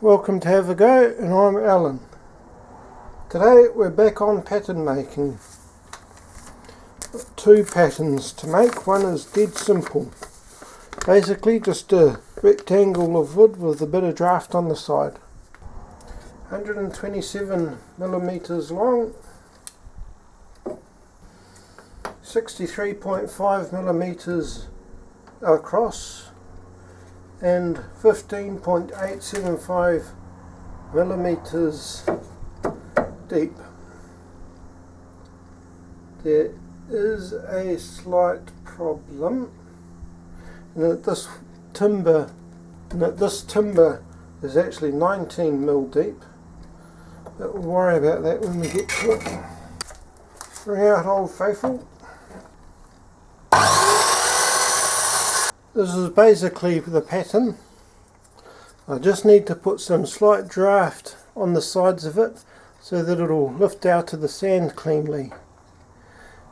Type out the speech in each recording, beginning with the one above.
welcome to Have a Go, and I'm Alan. Today we're back on pattern making. Two patterns to make. One is dead simple. Basically just a rectangle of wood with a bit of draft on the side. 127 millimeters long, 63.5 millimeters across, and 15.875 millimeters deep. There is a slight problem in that this timber is actually 19 mil deep, but we'll worry about that when we get to it. Bring out Old Faithful. This is basically the pattern. I just need to put some slight draft on the sides of it so that it'll lift out of the sand cleanly.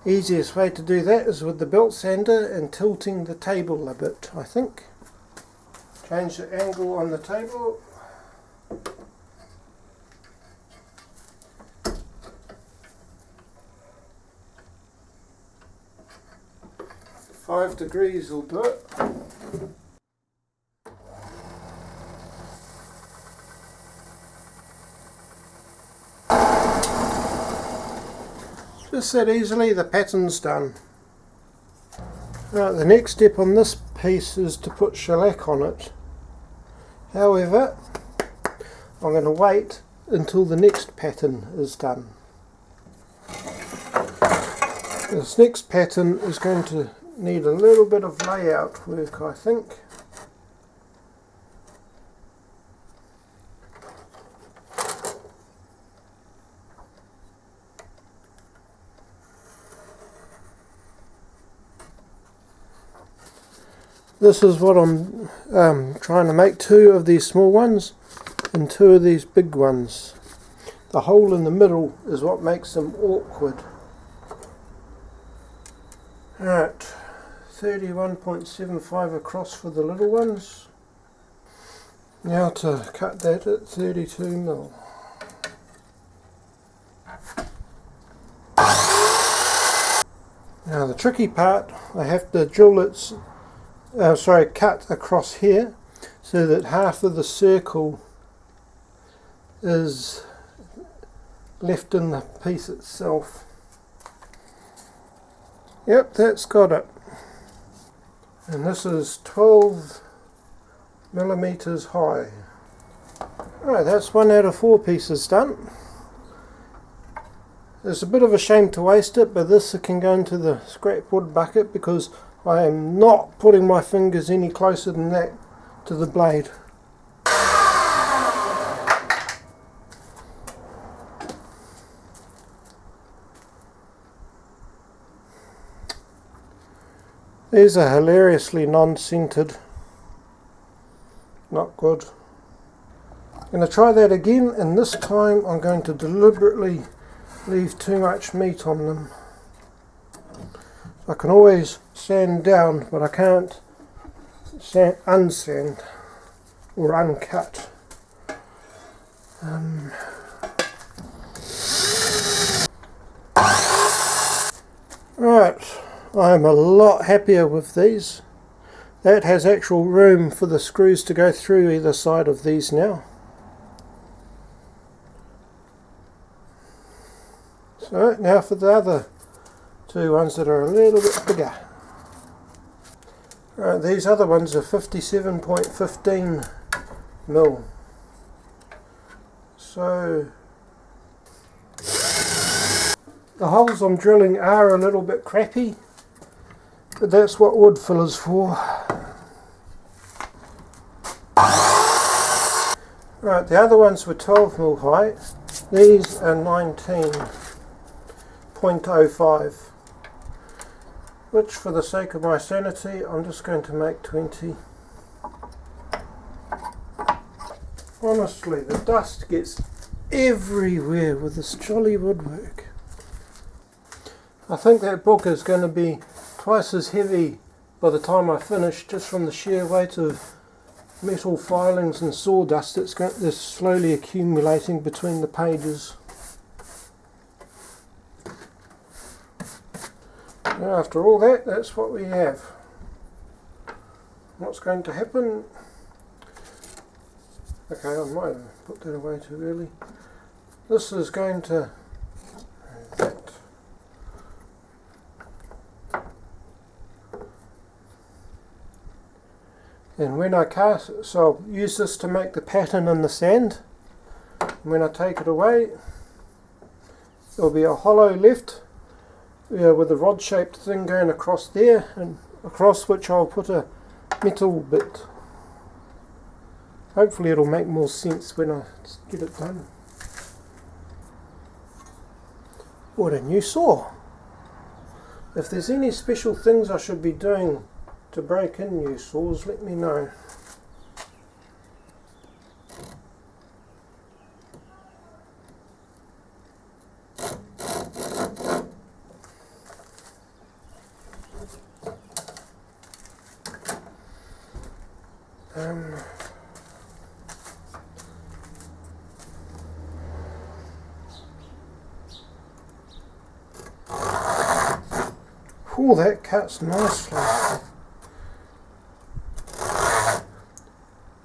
Easiest way to do that is with the belt sander and tilting the table a bit, I think. Change the angle on the table. Five degrees will do it. Just that easily, the pattern's done. Right, the next step on this piece is to put shellac on it. However, I'm going to wait until the next pattern is done. This next pattern is going to need a little bit of layout work, I think. This is what I'm trying to make, two of these small ones and two of these big ones. The hole in the middle is what makes them awkward. Alright, 31.75 across for the little ones. Now to cut that at 32 mil. Now the tricky part, I have to drill its cut across here so that half of the circle is left in the piece itself. Yep, that's got it. And this is 12 millimeters high. Alright, that's 1 out of 4 pieces done. It's a bit of a shame to waste it, but this can go into the scrap wood bucket because I am not putting my fingers any closer than that to the blade. These are hilariously non-centered. Not good. I'm going to try that again, and this time I'm going to deliberately leave too much meat on them. I can always sand down, but I can't unsand or uncut. Right, I'm a lot happier with these. That has actual room for the screws to go through either side of these now. So now for the other two ones that are a little bit bigger. Right, these other ones are 57.15 mil. So the holes I'm drilling are a little bit crappy, but that's what wood fill is for. Right, the other ones were 12 mil high. These are 19.05. Which, for the sake of my sanity, I'm just going to make 20. Honestly, the dust gets everywhere with this jolly woodwork. I think that book is going to be twice as heavy by the time I finish, just from the sheer weight of metal filings and sawdust that's slowly accumulating between the pages. Now after all that, that's what we have. What's going to happen? Okay, I might have put that away too early. This is going to that. And when I cast it, so I'll use this to make the pattern in the sand. And when I take it away, there'll be a hollow left, with a rod shaped thing going across there, and across which I'll put a metal bit. Hopefully it'll make more sense when I get it done. What a new saw! If there's any special things I should be doing to break in new saws, let me know. Oh, that cuts nicely.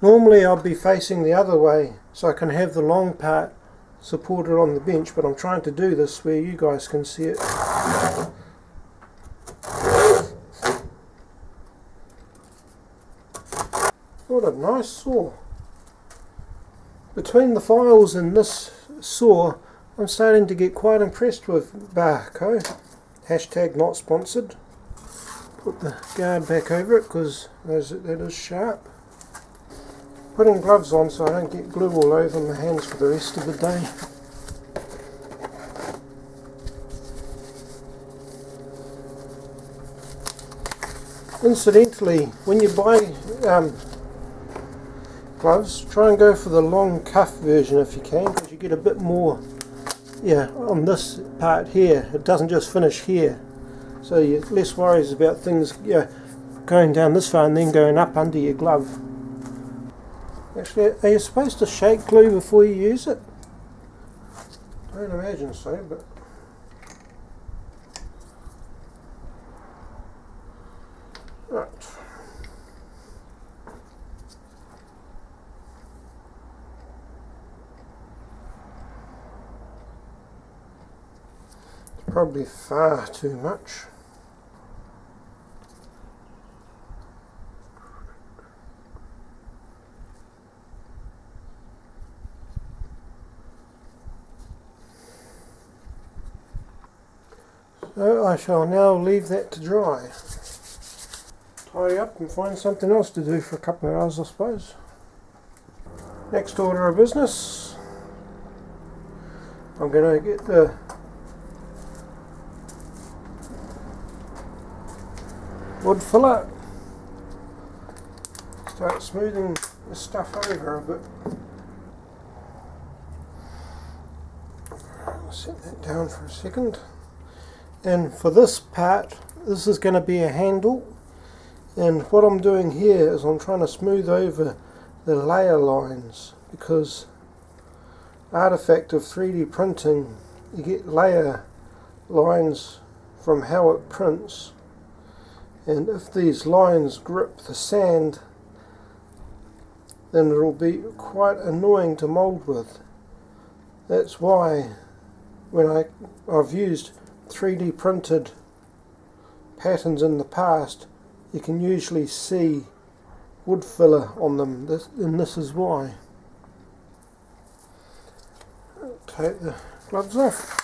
Normally I'll be facing the other way so I can have the long part supported on the bench, but I'm trying to do this where you guys can see it. What a nice saw. Between the files and this saw, I'm starting to get quite impressed with Barco. Hashtag not sponsored. Put the guard back over it because that is sharp. Putting gloves on so I don't get glue all over my hands for the rest of the day. Incidentally, when you buy gloves, try and go for the long cuff version if you can, because you get a bit more. Yeah, on this part here, it doesn't just finish here, so you're less worries about things going down this far and then going up under your glove. Actually, are you supposed to shake glue before you use it? I don't imagine so, but right. Probably far too much. So I shall now leave that to dry. Tidy up and find something else to do for a couple of hours, I suppose. Next order of business, I'm going to get the wood filler, start smoothing the stuff over a bit. I'll set that down for a second. And for this part, this is going to be a handle, and what I'm doing here is I'm trying to smooth over the layer lines, because artifact of 3D printing, you get layer lines from how it prints. And if these lines grip the sand, then it'll be quite annoying to mould with. That's why when I've used 3D printed patterns in the past, you can usually see wood filler on them, and this is why. Take the gloves off.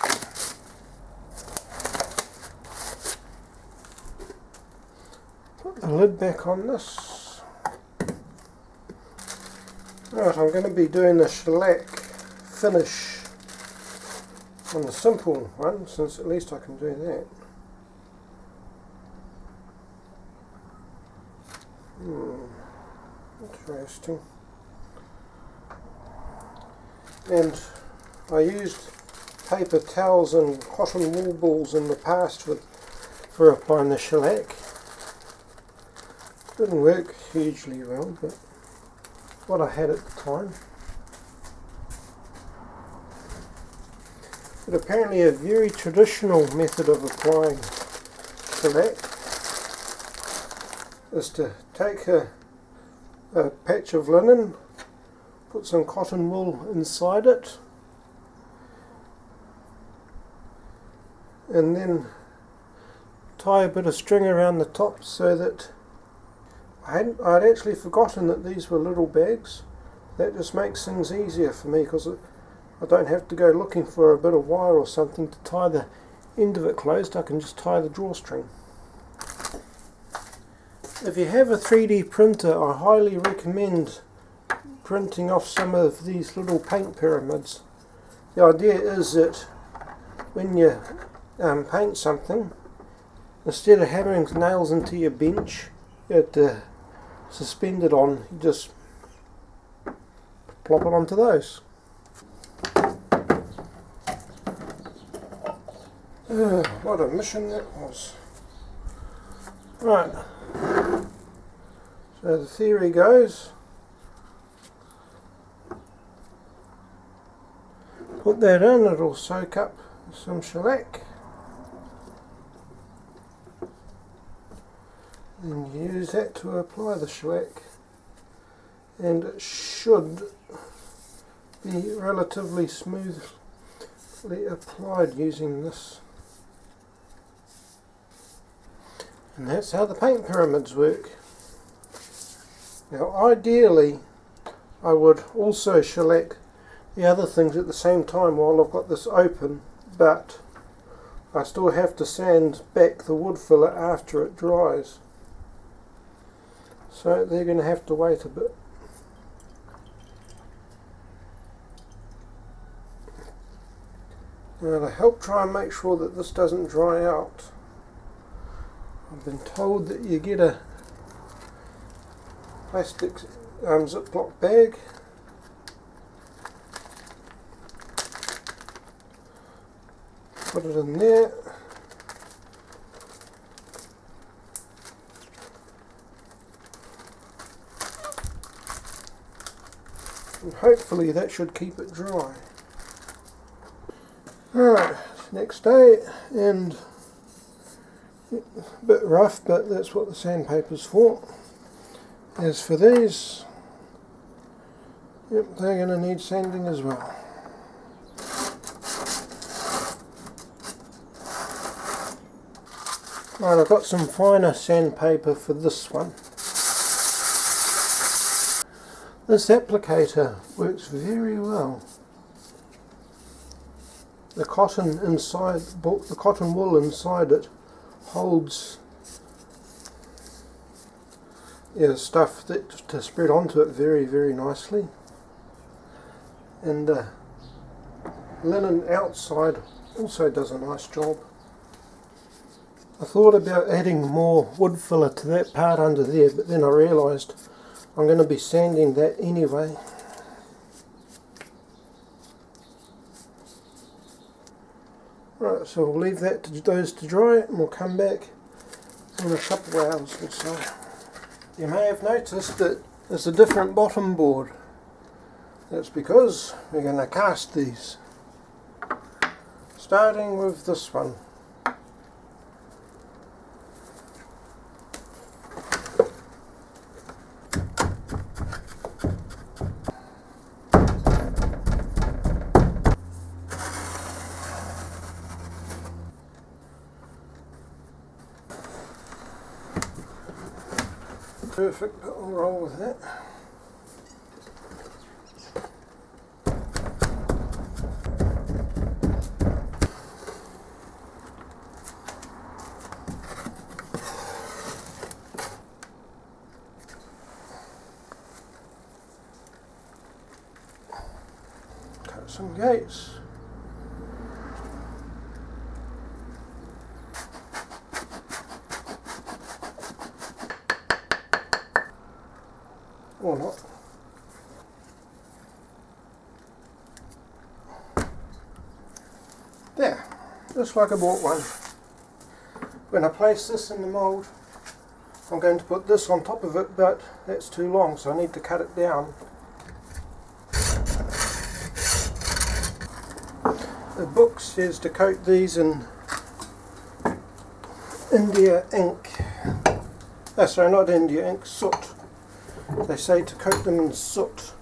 Put the lid back on this. Right, I'm going to be doing the shellac finish on the simple one, since at least I can do that. Interesting. And I used paper towels and cotton wool balls in the past for applying the shellac. Didn't work hugely well, but what I had at the time. But apparently a very traditional method of applying shellac is to take a patch of linen, put some cotton wool inside it, and then tie a bit of string around the top so that I'd actually forgotten that these were little bags. That just makes things easier for me because I don't have to go looking for a bit of wire or something to tie the end of it closed. I can just tie the drawstring. If you have a 3D printer, I highly recommend printing off some of these little paint pyramids. The idea is that when you paint something, instead of hammering nails into your bench to suspend it on, you just plop it onto those. What a mission that was. Right, so the theory goes, put that in, it'll soak up some shellac, and use that to apply the shellac, and it should be relatively smoothly applied using this. And that's how the paint pyramids work. Now ideally I would also shellac the other things at the same time while I've got this open, but I still have to sand back the wood filler after it dries. So they're going to have to wait a bit. Now to help try and make sure that this doesn't dry out, I've been told that you get a plastic Ziploc bag, put it in there, and hopefully that should keep it dry. Alright, next day, and a bit rough, but that's what the sandpaper's for. As for these, yep, they're going to need sanding as well. Right, I've got some finer sandpaper for this one. This applicator works very well. The cotton inside, the cotton wool inside it holds stuff to spread onto it very, very nicely, and the linen outside also does a nice job. I thought about adding more wood filler to that part under there, but then I realised I'm going to be sanding that anyway. Right, so we'll leave those to dry, and we'll come back in a couple of hours or so. You may have noticed that there's a different bottom board. That's because we're going to cast these. Starting with this one. Perfect, but we'll roll with that. Cut some gates. Or not. There, just like I bought one. When I place this in the mould, I'm going to put this on top of it, but that's too long, so I need to cut it down The book says to coat these in India ink. Oh, sorry, not India ink, soot. They say to coat them in soot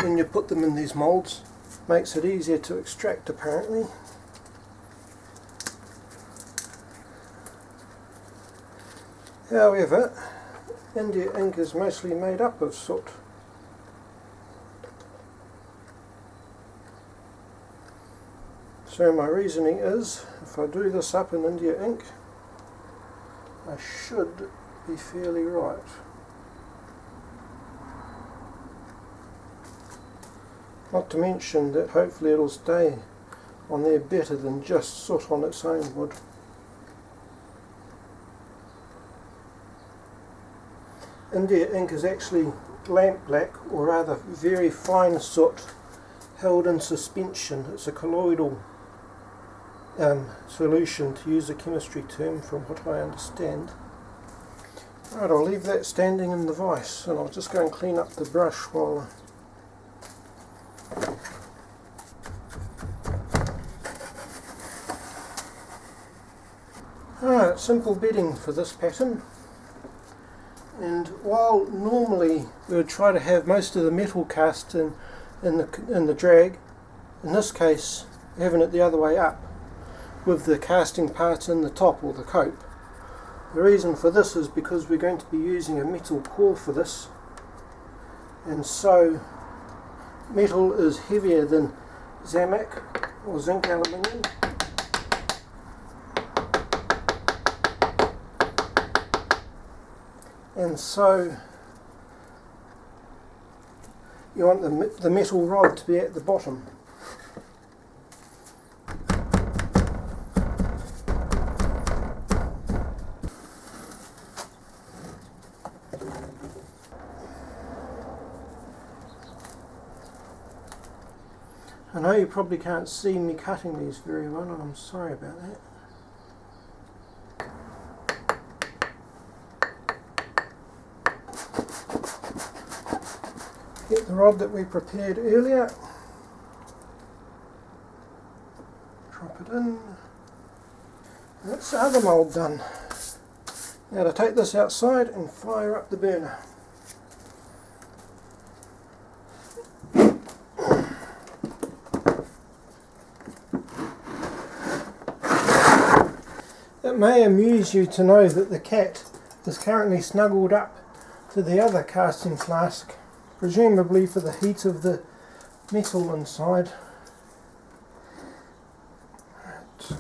when you put them in these moulds. Makes it easier to extract, apparently. However, India ink is mostly made up of soot. So my reasoning is, if I do this up in India ink, I should be fairly right. Not to mention that hopefully it'll stay on there better than just soot on its own would. India ink is actually lamp black, or rather very fine soot held in suspension. It's a colloidal solution, to use a chemistry term from what I understand. Right, I'll leave that standing in the vise, and I'll just go and clean up the brush while Alright, simple bedding for this pattern. And while normally we would try to have most of the metal cast in the drag, in this case we're having it the other way up, with the casting parts in the top, or the cope. The reason for this is because we're going to be using a metal core for this, and so metal is heavier than Zamac or zinc aluminium. And so you want the metal rod to be at the bottom. I know you probably can't see me cutting these very well, and I'm sorry about that. Get the rod that we prepared earlier, drop it in. That's the other mould done. Now to take this outside and fire up the burner. It may amuse you to know that the cat is currently snuggled up to the other casting flask, presumably for the heat of the metal inside. Right.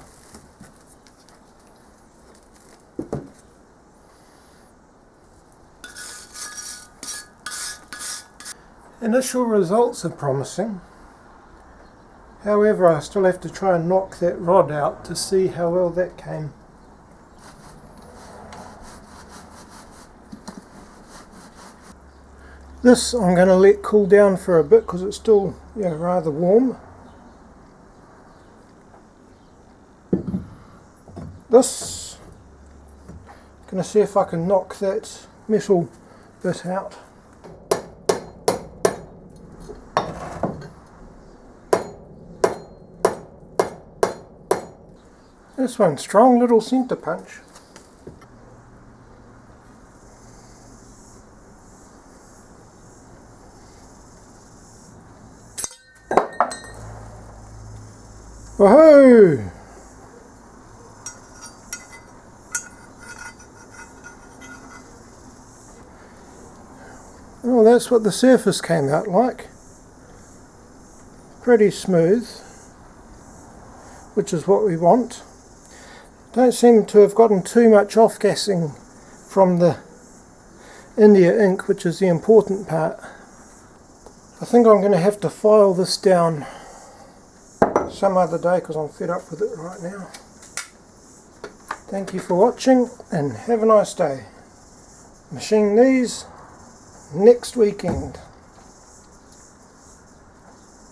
Initial results are promising. However, I still have to try and knock that rod out to see how well that came. This I'm going to let cool down for a bit because it's still rather warm. This, I'm going to see if I can knock that metal bit out. This one, strong little centre punch. Woohoo! Well, that's what the surface came out like. Pretty smooth, which is what we want. Don't seem to have gotten too much off-gassing from the India ink, which is the important part. I think I'm going to have to file this down some other day because I'm fed up with it right now. Thank you for watching and have a nice day. Machine these next weekend.